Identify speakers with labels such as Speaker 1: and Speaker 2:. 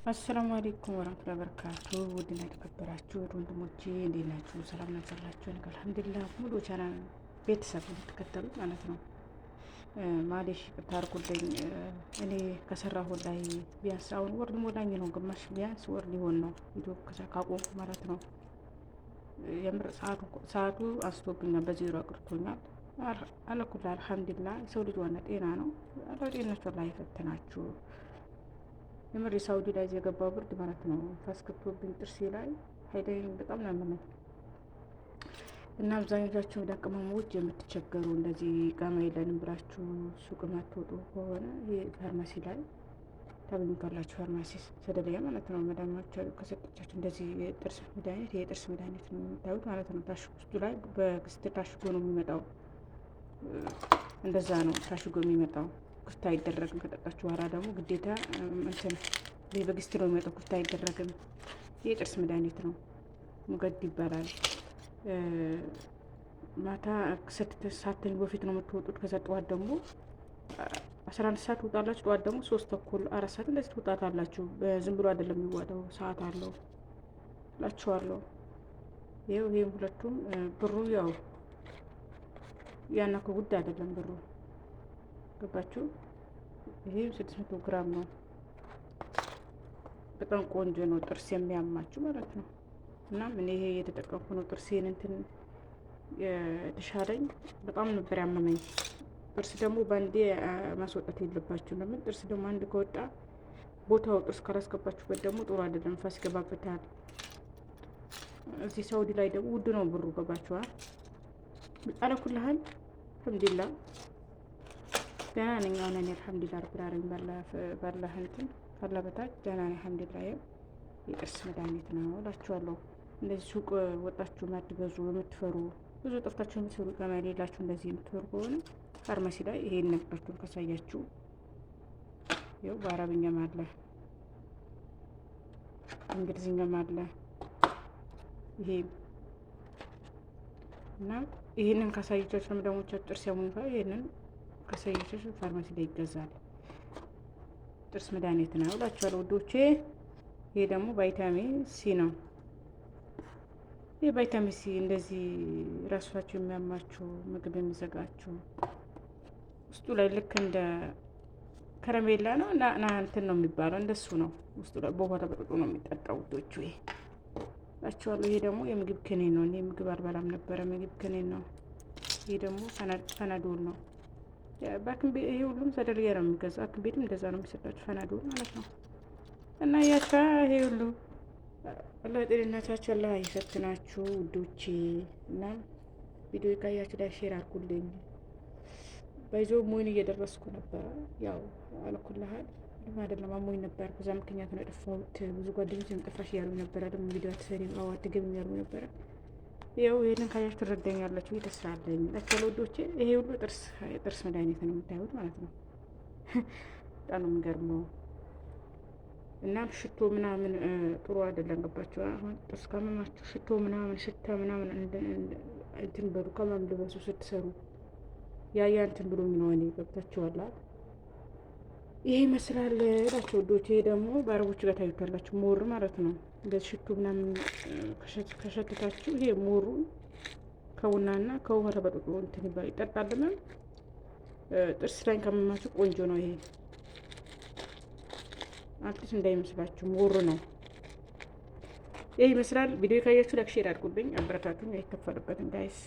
Speaker 1: አሰላሙ አለይኩም ወራህመቱላሂ ወበረካቱ። ውድና የተከበራችሁ ወንድሞቼ እንዴት ናችሁ? ሰላም ናችሁላችሁ? አልሐምዱሊላህ። ሙሉ ቻናል ቤተሰብ እንድትከተሉ ማለት ነው። ማሌሽ ይቅርታ አድርጉልኝ። እኔ ከሰራሁ ላይ ቢያንስ አሁን ወር ሊሞላኝ ነው፣ ግማሽ ቢያንስ ወር ሊሆን ነው ቪዲዮ ካቆምኩ ማለት ነው። የምር ሰዓቱ አንስቶብኛል፣ በዜሮ አቅርቶኛል። አለኩላ አልሐምዱሊላህ። የሰው ልጅ ዋና ጤና ነው። ጤናችሁ ላይ ይፈትናችሁ። የምር የሳውዲ ላይ የገባው ብርድ ማለት ነው ታስከቶብኝ ጥርሴ ላይ ሀይለኝ በጣም ነው ያመመኝ። እና አብዛኞቻችሁ ለቅመሞች የምትቸገሩ እንደዚህ ጋማ የለንም ብላችሁ ሱቅ ማትወጡ ከሆነ ፋርማሲ ላይ ታገኙታላችሁ። ፋርማሲ ሰደለያ ማለት ነው። መድኃኒቶች ከሰጠቻችሁ እንደዚህ የጥርስ መድኃኒት የጥርስ መድኃኒት ነው የምታዩት ማለት ነው። ውስጡ ላይ በግስት ታሽጎ ነው የሚመጣው። እንደዛ ነው ታሽጎ የሚመጣው። ኩፍታ አይደረግም። ከጠጣችሁ በኋላ ደግሞ ግዴታ እንትን በግስት ነው የሚመጣው። ኩፍታ አይደረግም። የጥርስ መድኃኒት ነው። ሙገድ ይባላል። ማታ ሳተኝ በፊት ነው የምትወጡት። ከዛ ጠዋት ደግሞ 11 ሰዓት ትወጣላችሁ። ጠዋት ደግሞ 3 ተኩል 4 ሰዓት እንደዚህ ትወጣላችሁ። ዝም ብሎ አይደለም የሚዋጣው፣ ሰዓት አለው እላችኋለሁ። ይሄም ሁለቱም ብሩ ያው ያና ከጉድ አይደለም ብሩ ገባችሁ? ይሄ 600 ግራም ነው። በጣም ቆንጆ ነው። ጥርስ የሚያማችሁ ማለት ነው። እና ምን ይሄ የተጠቀምኩ ነው። ጥርሴን እንትን የተሻለኝ በጣም ነበር ያመመኝ። ጥርስ ደግሞ በአንዴ ማስወጣት የለባችሁ። ለምን ጥርስ ደግሞ አንድ ከወጣ ቦታው ጥርስ ካላስገባችሁበት ደግሞ ጥሩ አይደለም፣ ንፋስ ይገባበታል። እዚህ ሳውዲ ላይ ደግሞ ውድ ነው ብሩ ገባችኋል? አለኩልሃል አልሐምዱሊላህ ደህና ነኝ። አሁን እኔ አልሐምዱሊላህ ረብል ዓለሚን ባላህ እንትን ካላ በታች ደህና ነኝ አልሐምዱሊላህ። የጥርስ መድኃኒት ነው እላችኋለሁ። እንደዚህ ሱቅ ወጣችሁ ማትገዙ የምትፈሩ ብዙ ጠፍታችሁ የምትሰሩ ቀማ የሌላችሁ እንደዚህ የምትፈሩ ከሆነ ፋርማሲ ላይ ይሄን ነገራችሁን ካሳያችሁ ይኸው በአረብኛም አለ እንግሊዝኛም አለ ይሄ እና ይሄንን ካሳያችሁ ደግሞ ጥርስ ያሙኝ ይሄንን ከሰይቶች ፋርማሲ ላይ ይገዛል። ጥርስ መድኃኒት ነው እላችኋለሁ ውዶቼ። ይሄ ደግሞ ቫይታሚን ሲ ነው። ይሄ ቫይታሚን ሲ እንደዚህ ራሳችሁ የሚያማችሁ ምግብ የሚዘጋችሁ ውስጡ ላይ ልክ እንደ ከረሜላ ነው እና እንትን ነው የሚባለው እንደሱ ነው። ውስጡ ላይ በውሃ ተበጥብጦ ነው የሚጠጣው ውዶቹ እላችኋለሁ። ይሄ ደግሞ የምግብ ክኒን ነው። እኔ ምግብ አልበላም ነበረ፣ ምግብ ክኒን ነው። ይሄ ደግሞ ፈናዶል ነው። በሐኪም ቤት ይሄ ሁሉም ሰደርያ ነው የሚገዛው። ሐኪም ቤትም እንደዛ ነው የሚሰጣችሁ ፈናዶል ማለት ነው። እና ያቻ ይሄ ሁሉ አላህ ጤንነታችሁ አላህ ይፈትናችሁ ውዶቼ። እና ቪዲዮ ካያችሁ ላይ ሼር አድርጉልኝ። ባይዞ ሞይን እየደረስኩ ነበር። ያው አልኩልሃል አይደለም አሞኝ ነበር። በዛ ምክንያት ነው የጠፋሁት። ብዙ ጓደኞች ጠፋሽ እያሉ ነበረ። ደግሞ ቪዲዮ አትሰሪም አትገቢም እያሉ ነበረ። ይኸው ይሄንን ካያችሁ ትረዳኛላችሁ። ይተስራለኝ ለወዶቼ። ይሄ ሁሉ ጥርስ መድኃኒት ነው የምታዩት ማለት ነው። በጣም ነው የሚገርመው። እናም ሽቶ ምናምን ጥሩ አይደለም ገባችሁ? አሁን ጥርስ ካመማችሁ ሽቶ ምናምን ሽታ ምናምን እንትን በሉ ከማም ልበሱ ስትሰሩ ያ እንትን ብሎ ነው እኔ ገብታችኋል። ይሄ ይመስላል እላችሁ ወዶቼ። ይሄ ደግሞ በአረቦች ጋር ታዩታላችሁ ሞር ማለት ነው። እንደዚህ ሽቱ ምናምን ከሸተታችሁ ይሄ ሞሩ ከቡናና ከውሃ ተበጥብጦ እንትን ይጠጣልና ጥርስ ላይ ከመማችሁ ቆንጆ ነው። ይሄ አትሊስት እንዳይመስላችሁ ሞር ነው። ይሄ ይመስላል። ቪዲዮ ካያችሁ ላይክ ሼር አድርጉልኝ፣ አበረታቱኝ። አይከፈልበትም ጋይስ።